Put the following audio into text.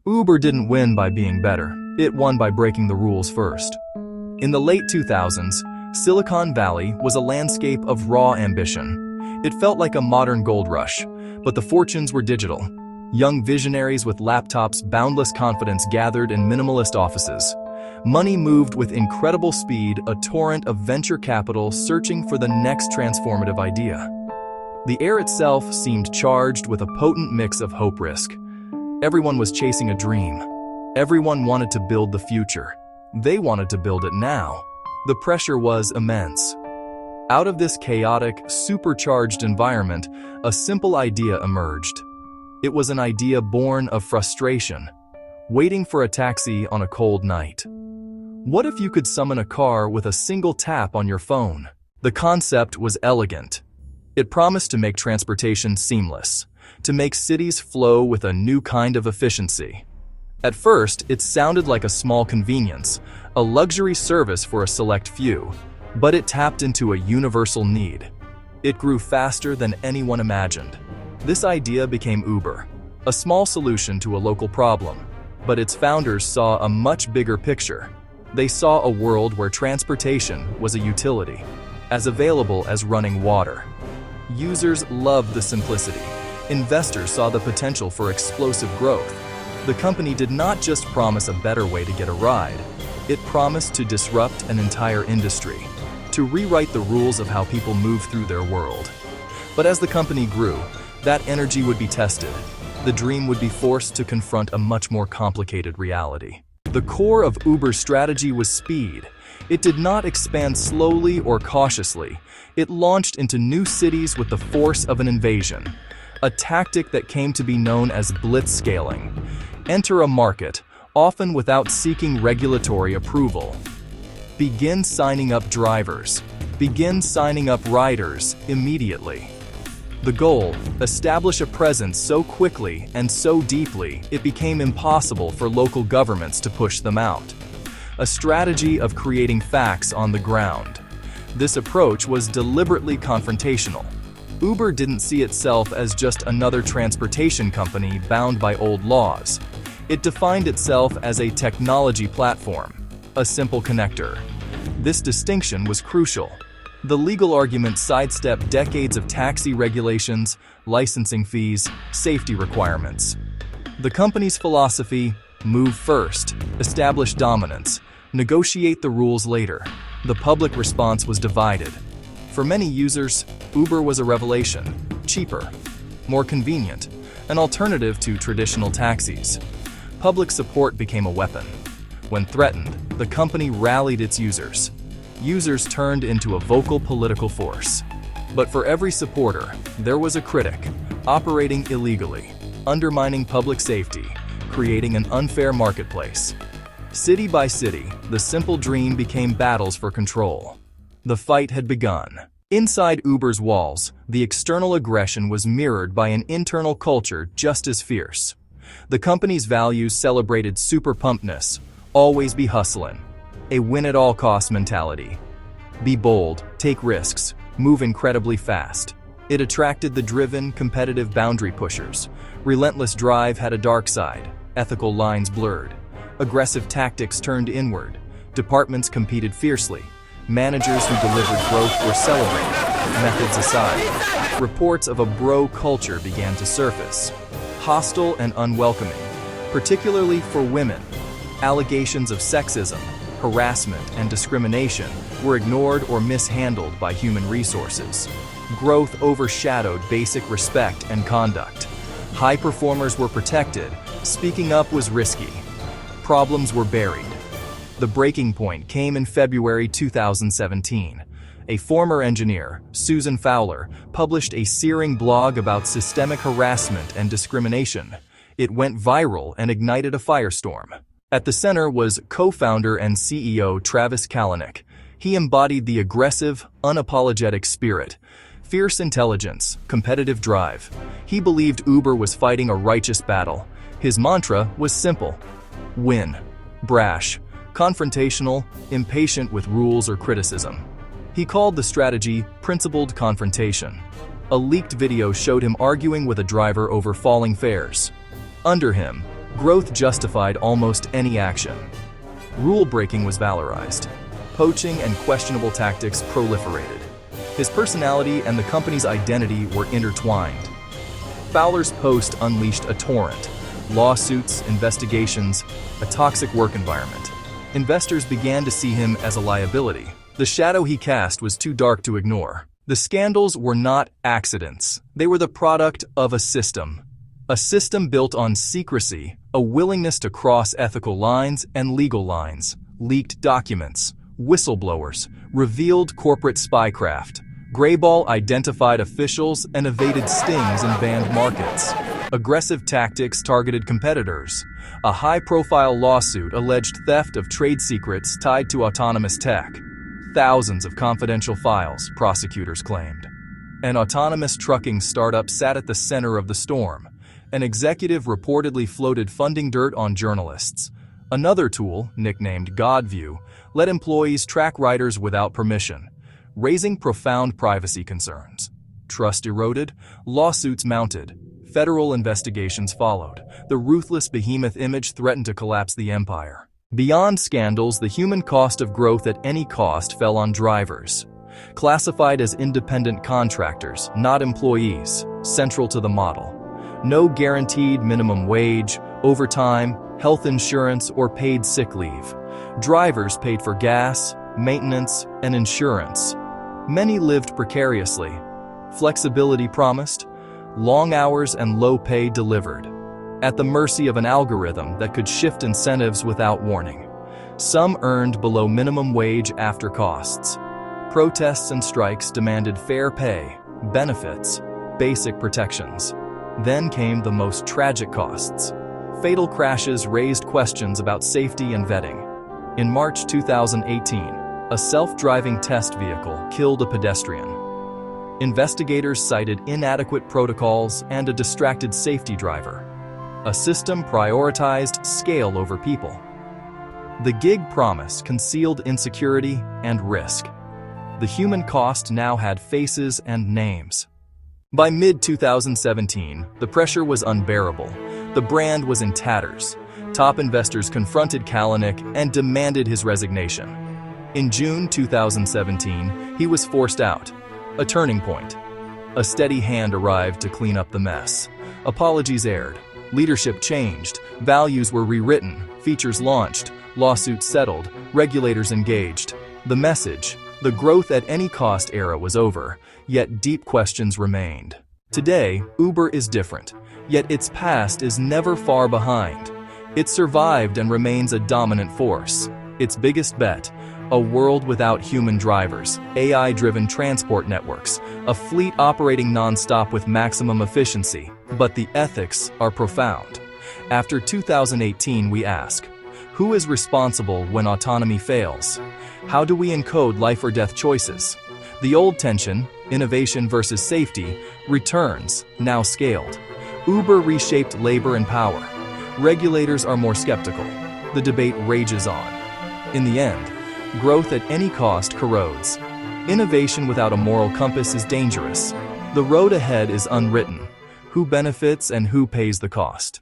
Uber didn't win by being better. It won by breaking the rules first. In the late 2000s, Silicon Valley was a landscape of raw ambition. It felt like a modern gold rush, but the fortunes were digital. Young visionaries with laptops, boundless confidence gathered in minimalist offices. Money moved with incredible speed, a torrent of venture capital searching for the next transformative idea. The air itself seemed charged with a potent mix of hope-risk. Everyone was chasing a dream. Everyone wanted to build the future. They wanted to build it now. The pressure was immense. Out of this chaotic, supercharged environment, a simple idea emerged. It was an idea born of frustration, waiting for a taxi on a cold night. What if you could summon a car with a single tap on your phone? The concept was elegant. It promised to make transportation seamless, to make cities flow with a new kind of efficiency. At first, it sounded like a small convenience, a luxury service for a select few, but it tapped into a universal need. It grew faster than anyone imagined. This idea became Uber, a small solution to a local problem, but its founders saw a much bigger picture. They saw a world where transportation was a utility, as available as running water. Users loved the simplicity. Investors saw the potential for explosive growth. The company did not just promise a better way to get a ride. It promised to disrupt an entire industry, to rewrite the rules of how people move through their world. But as the company grew, that energy would be tested. The dream would be forced to confront a much more complicated reality. The core of Uber's strategy was speed. It did not expand slowly or cautiously. It launched into new cities with the force of an invasion, a tactic that came to be known as blitzscaling. Enter a market, often without seeking regulatory approval. Begin signing up drivers. Begin signing up riders immediately. The goal: establish a presence so quickly and so deeply it became impossible for local governments to push them out. A strategy of creating facts on the ground. This approach was deliberately confrontational. Uber didn't see itself as just another transportation company bound by old laws. It defined itself as a technology platform, a simple connector. This distinction was crucial. The legal argument sidestepped decades of taxi regulations, licensing fees, safety requirements. The company's philosophy: move first, establish dominance, negotiate the rules later. The public response was divided. For many users, Uber was a revelation: cheaper, more convenient, an alternative to traditional taxis. Public support became a weapon. When threatened, the company rallied its users. Users turned into a vocal political force. But for every supporter, there was a critic, operating illegally, undermining public safety, creating an unfair marketplace. City by city, the simple dream became battles for control. The fight had begun. Inside Uber's walls, the external aggression was mirrored by an internal culture just as fierce. The company's values celebrated super pumpedness, always be hustling, a win-at-all-cost mentality. Be bold, take risks, move incredibly fast. It attracted the driven, competitive boundary pushers. Relentless drive had a dark side, ethical lines blurred. Aggressive tactics turned inward. Departments competed fiercely. Managers who delivered growth were celebrated, methods aside. Reports of a bro culture began to surface, hostile and unwelcoming, particularly for women. Allegations of sexism, harassment, and discrimination were ignored or mishandled by human resources. Growth overshadowed basic respect and conduct. High performers were protected. Speaking up was risky. Problems were buried. The breaking point came in February 2017. A former engineer, Susan Fowler, published a searing blog about systemic harassment and discrimination. It went viral and ignited a firestorm. At the center was co-founder and CEO Travis Kalanick. He embodied the aggressive, unapologetic spirit, fierce intelligence, competitive drive. He believed Uber was fighting a righteous battle. His mantra was simple: win. Brash, confrontational, impatient with rules or criticism. He called the strategy principled confrontation. A leaked video showed him arguing with a driver over falling fares. Under him, Growth justified almost any action. Rule-breaking was valorized. Poaching and questionable tactics proliferated. His personality and the company's identity were intertwined. Fowler's post unleashed a torrent. Lawsuits, investigations, a toxic work environment. Investors began to see him as a liability. The shadow he cast was too dark to ignore. The scandals were not accidents. They were the product of a system. A system built on secrecy, a willingness to cross ethical lines and legal lines, leaked documents, whistleblowers, revealed corporate spycraft. Grayball identified officials and evaded stings in banned markets. Aggressive tactics targeted competitors. A high-profile lawsuit alleged theft of trade secrets tied to autonomous tech. Thousands of confidential files, prosecutors claimed. An autonomous trucking startup sat at the center of the storm. An executive reportedly floated funding dirt on journalists. Another tool, nicknamed Godview, let employees track riders without permission, raising profound privacy concerns. Trust eroded, lawsuits mounted, federal investigations followed. The ruthless behemoth image threatened to collapse the empire. Beyond scandals, the human cost of growth at any cost fell on drivers. Classified as independent contractors, not employees, central to the model. No guaranteed minimum wage, overtime, health insurance, or paid sick leave. Drivers paid for gas, maintenance, and insurance. Many lived precariously. Flexibility promised, long hours and low pay delivered. At the mercy of an algorithm that could shift incentives without warning. Some earned below minimum wage after costs. Protests and strikes demanded fair pay, benefits, basic protections. Then came the most tragic costs. Fatal crashes raised questions about safety and vetting. In March 2018, a self-driving test vehicle killed a pedestrian. Investigators cited inadequate protocols and a distracted safety driver. A system prioritized scale over people. The gig promise concealed insecurity and risk. The human cost now had faces and names. By mid-2017, the pressure was unbearable. The brand was in tatters. Top investors confronted Kalanick and demanded his resignation. In June 2017, he was forced out. A turning point. A steady hand arrived to clean up the mess. Apologies aired. Leadership changed, values were rewritten, features launched, lawsuits settled, regulators engaged. The message, the growth at any cost era was over, yet deep questions remained. Today, Uber is different, yet its past is never far behind. It survived and remains a dominant force. Its biggest bet, a world without human drivers, AI-driven transport networks, a fleet operating non-stop with maximum efficiency. But the ethics are profound. After 2018, we ask, who is responsible when autonomy fails? How do we encode life or death choices? The old tension, innovation versus safety, returns, now scaled. Uber reshaped labor and power. Regulators are more skeptical. The debate rages on. In the end, growth at any cost corrodes. Innovation without a moral compass is dangerous. The road ahead is unwritten. Who benefits and who pays the cost?